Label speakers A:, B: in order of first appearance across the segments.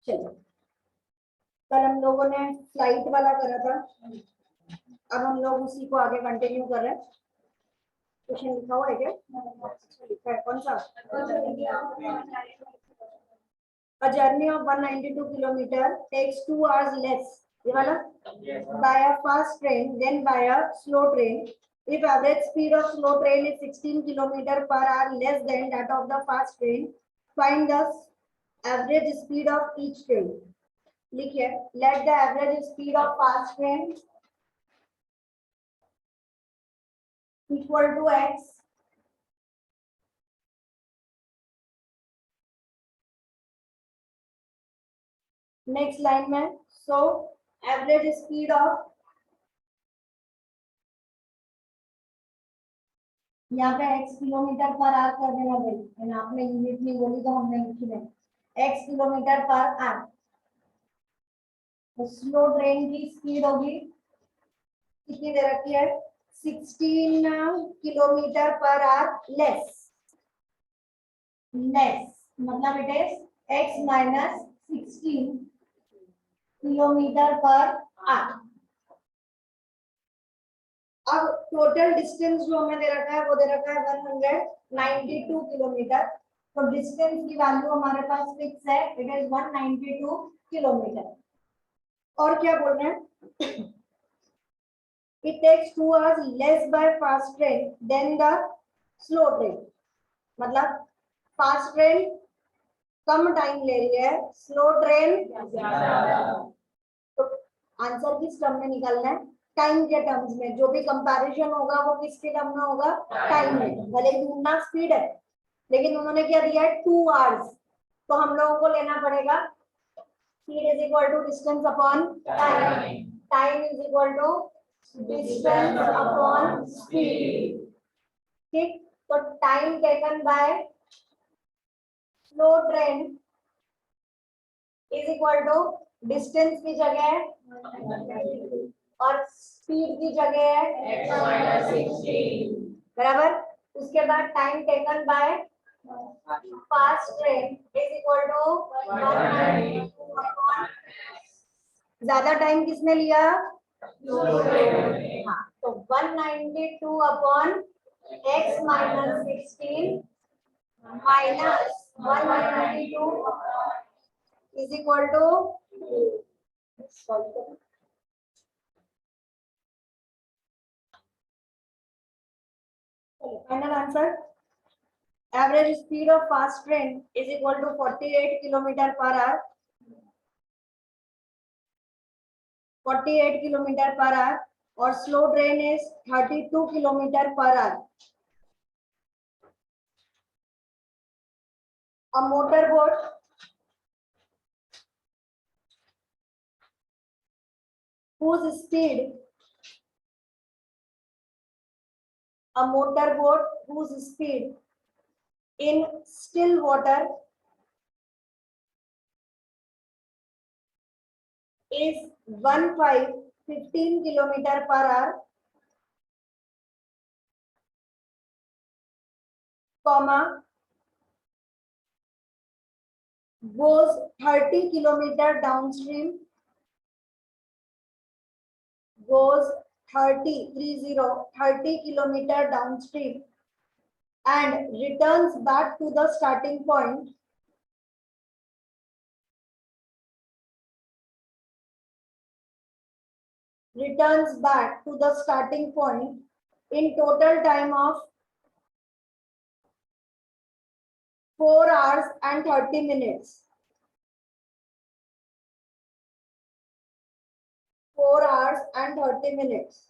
A: चलो, कल हम लोगों ने फ्लाइट वाला करा था, अब हम लोग उसी को आगे कंटिन्यू कर रहे हैं। क्वेश्चन लिखा हुआ है क्या? लिखा है, कौन सा? A journey of 192 kilometer takes 2 hours less. ये वाला? By a fast train, then by a slow train. If average speed of slow train is 16 kilometer per hour less than that of the fast train, find the average speed of each train. लिखिए, let the average speed of fast train equal to x next line में, so average speed of, यहाँ पे x kilometre per our कर देना भाई, है आपने unit नहीं बोली तो हमने लिखी है x किलोमीटर पर आवर। तो स्लो ट्रेन की स्पीड होगी कितनी दे रखी है? 16 किलोमीटर पर आवर लेस, मतलब it is x minus 16 kilometre per our. अब टोटल डिस्टेंस जो हमें दे रखा है वो दे रखा है 192 किलोमीटर। तो डिस्टेंस की वैल्यू हमारे पास फिक्स है, इट इज 192 किलोमीटर। और क्या बोल रहे हैं? It takes 2 hours less by fast train than the slow train. मतलब फास्ट ट्रेन कम टाइम ले रही है, स्लो ट्रेन ज्यादा। तो आंसर किस टर्म में निकालना है? टाइम के टर्म्स में। जो भी कंपैरिजन होगा वो किसके टर्म में होगा? टाइम में। भले ही ढूंढना स्पीड है, लेकिन उन्होंने क्या दिया है? 2 hours। तो हम लोगों को लेना पड़ेगा speed is equal to distance upon time, time is equal to distance upon speed. ठीक, तो time taken by slow train is equal to distance की जगह और स्पीड की जगह है x-16 बराबर। उसके बाद time taken by fast train is equal to 192 upon, ज्यादा टाइम किसने लिया? हाँ, तो 192 upon x minus 16 minus 192 is equal to, final answer, average speed of fast train is equal to 48 kilometre per hour, 48 kilometre per hour, और slow train is 32 kilometre per hour. A motorboat whose speed, a motorboat whose speed in still water is 15 kilometer per hour, comma goes 30 kilometer downstream, goes 30 kilometer downstream and returns back to the starting point, in total time of 4 hours and 30 minutes. 4 hours and 30 minutes.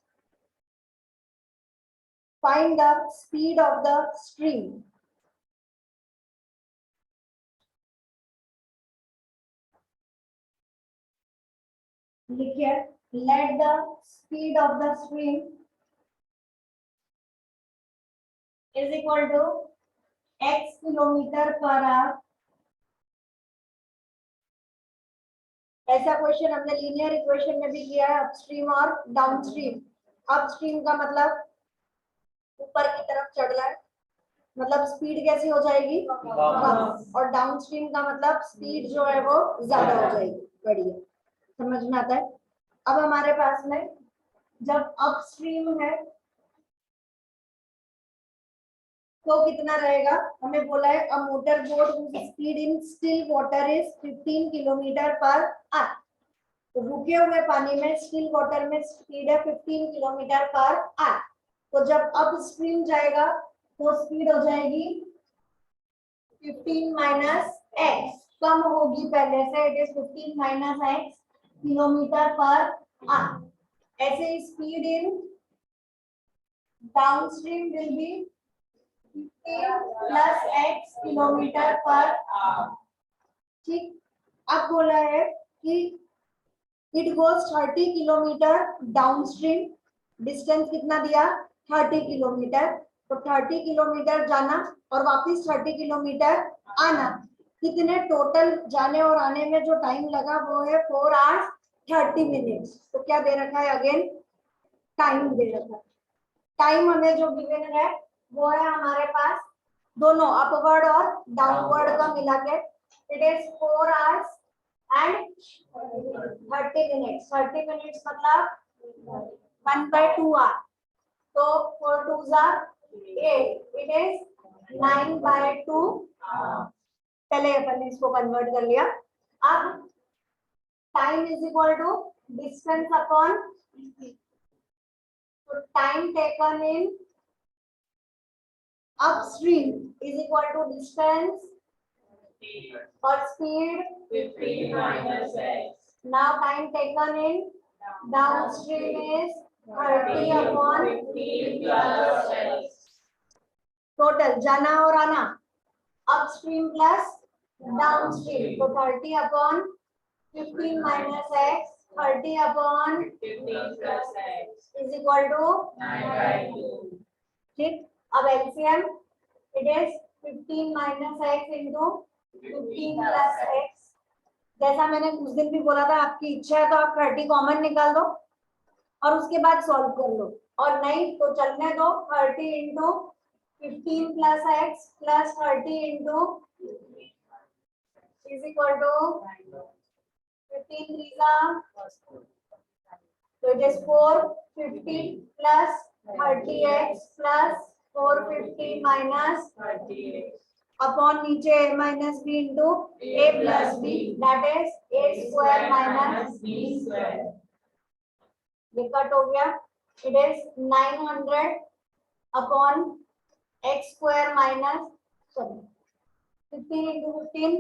A: Find the speed of the stream. लिखिए, let the speed of the stream is equal to x kilometre per our. ऐसा question हमने linear equation में भी किया है, upstream और downstream. Upstream का मतलब ऊपर की तरफ चढ़ रहा है, मतलब स्पीड कैसी हो जाएगी, कम, और डाउनस्ट्रीम का मतलब स्पीड जो है वो ज्यादा हो जाएगी। बढ़िया, समझ में आता है। अब हमारे पास में जब अपस्ट्रीम है तो कितना रहेगा, हमें बोला है a motor boat whose speed in still water is 15 kilometre per our. तो रुके हुए पानी में स्टिल वाटर में स्पीड है 15 किलोमीटर पर आवर। तो जब अप स्ट्रीम जाएगा तो स्पीड हो जाएगी 15 माइनस एक्स, कम होगी पहले से, it is 15 minus x kilometre per hour. ऐसे speed in downstream will be 15 plus x kilometre per hour. ठीक, अब बोला है कि it goes 30 kilometre downstream, distance कितना दिया 30 किलोमीटर, तो 30 किलोमीटर जाना और वापस 30 किलोमीटर आना, कितने टोटल जाने और आने में जो टाइम लगा वो है 4 आवर्स 30 मिनट्स। तो क्या दे रखा है, अगेन टाइम दे रखा है। टाइम हमें जो गिवन है वो है हमारे पास दोनों अपवर्ड और डाउनवर्ड का मिला के, it is 4 hours and 30 minutes. 30 minutes मतलब 1/2 आवर, तो 4 2 8, इट इज 9/2। पहले अपन ने इसको कन्वर्ट कर लिया। अब time is equal to distance upon, तो time taken in upstream is equal to distance or speed 15 minus x. Now time taken in downstream is 30 upon 15 plus x. Total जाना और आना upstream plus downstream, तो 30 upon 15 minus x, 30 upon 15 plus x is equal to 9/2. ठीक, अब LCM it is 15 minus x into 15 plus x. जैसा मैंने उस दिन भी बोला था, आपकी इच्छा है तो आप 30 कॉमन निकाल दो और उसके बाद सॉल्व कर लो, और नहीं तो चलने दो 30 into 15 plus x plus 30 into is equal to 15 3 तो it is 450 plus 30x plus 450 minus 30x upon नीचे a minus b into a plus b, that is a square minus b square. ये cut हो गया, it is 900 upon x square minus, sorry 15 into 15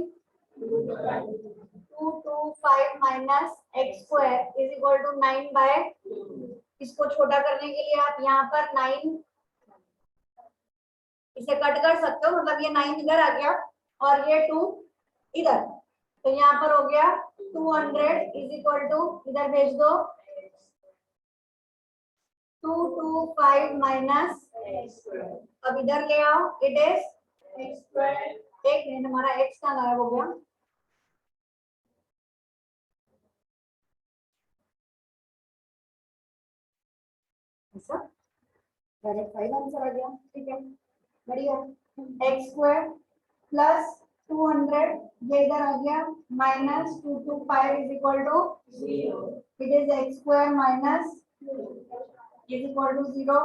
A: 225 minus x square is equal to 9/2। इसको छोटा करने के लिए आप यहाँ पर 9 इसे कट कर सकते हो, मतलब ये 9 इधर आ गया और ये 2 इधर, तो यहाँ पर हो गया 200 इज इक्वल टू, इधर भेज दो 225 माइनस, अब इधर ले आओ, इट इज x स्क्वायर। एक मिनट, हमारा x का गायब हो गया, ऐसा डायरेक्ट 5 आंसर आ गया। ठीक है, बढ़िया। एक्स स्क्वायर प्लस 200 ये इधर आ गया minus 225 is equal to 0, it is x square minus is equal to 0,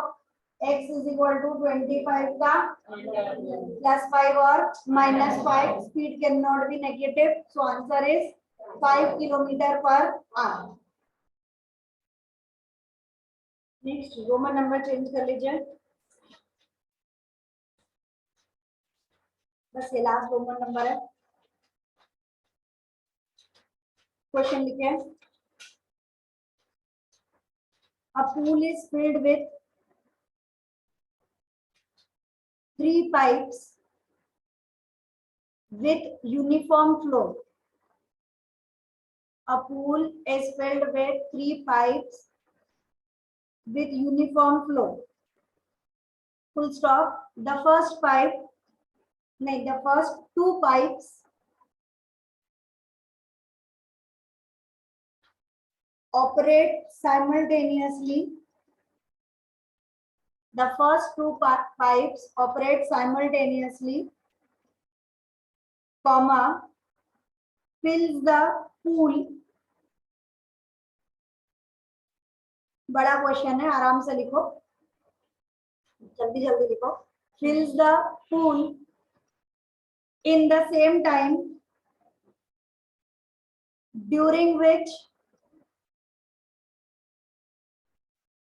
A: x is equal to 25 का प्लस 5 और minus 5, speed can not be negative, so answer is 5 kilometre per hour. Next Roman number change कर लीजिए, बस ये last Roman number है। Question लिखे, a pool is filled with 3 pipes with uniform flow. A pool is filled with 3 pipes with uniform flow. Full stop. The first pipe, no, the first 2 pipes operate simultaneously. The first two pipes operate simultaneously, comma, fills the pool. बड़ा question है, आराम से लिखो, जल्दी जल्दी लिखो. Fills the pool in the same time during which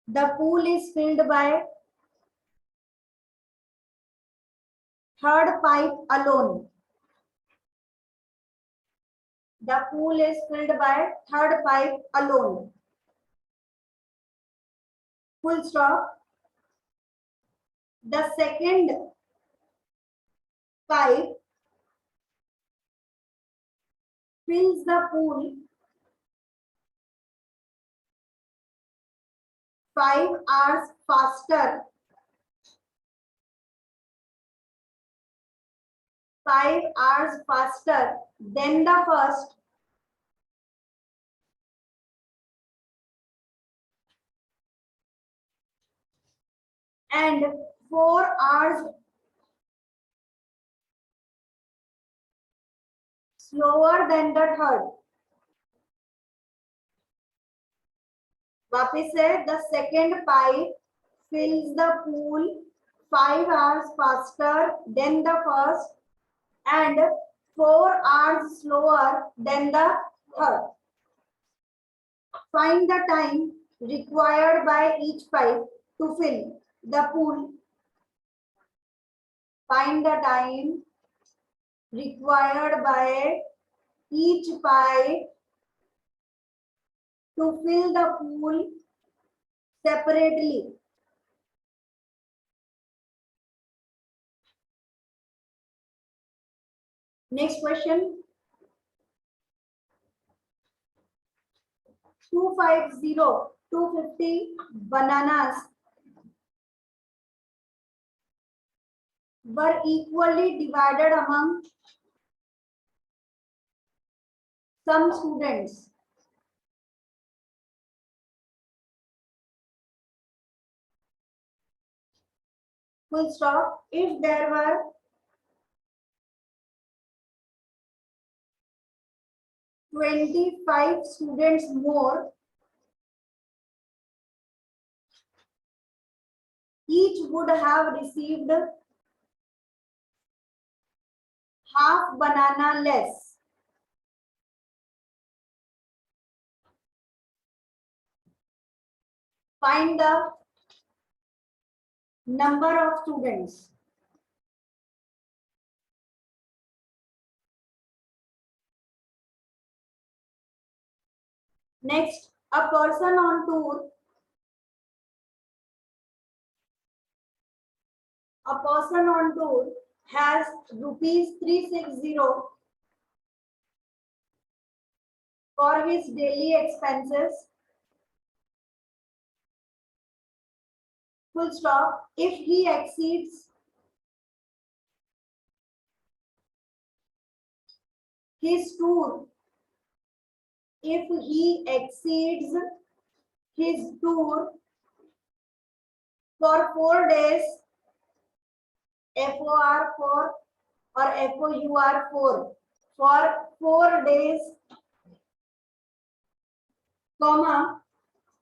A: the pool is filled by third pipe alone. The pool is filled by third pipe alone. Full stop. The second pipe fills the pool 5 hours faster. 5 hours faster than the first, and 4 hours slower than the third. वापिस से, the second pipe fills the pool 5 hours faster than the first and 4 hours slower than the third. Find the time required by each pipe to fill the pool. Find the time required by each pipe to fill the pool separately. Next question. 250, 250 bananas were equally divided among some students. Full stop. If there were 25 students more, each would have received half banana less. Find the number of students. Next, a person on tour. A person on tour has rupees 360 for his daily expenses. Full stop. If he exceeds his tour, if he exceeds his tour for 4 days, FOR 4 or FOUR 4, for 4 days, comma,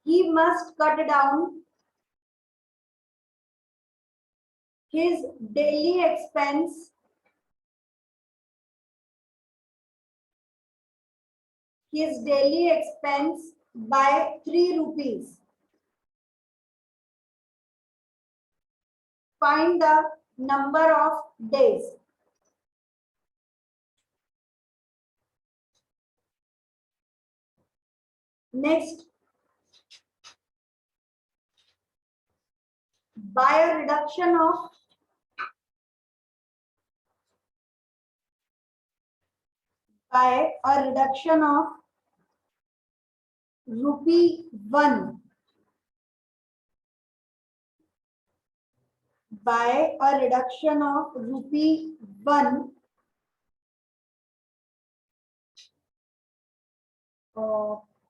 A: he must cut down his daily expense by 3 rupees. Find the number of days. Next, by a reduction of rupee 1, by a reduction of rupee 1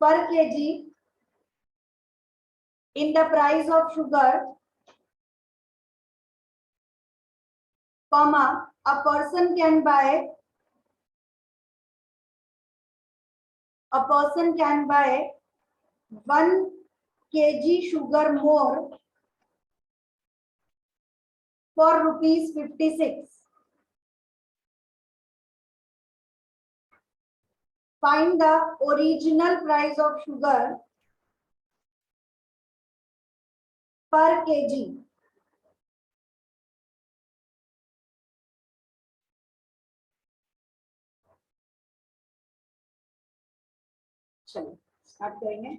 A: per kg in the price of sugar, comma, a person can buy 1 kg sugar more for rupees 56. Find the original price of sugar per kg. चलो start करेंगे.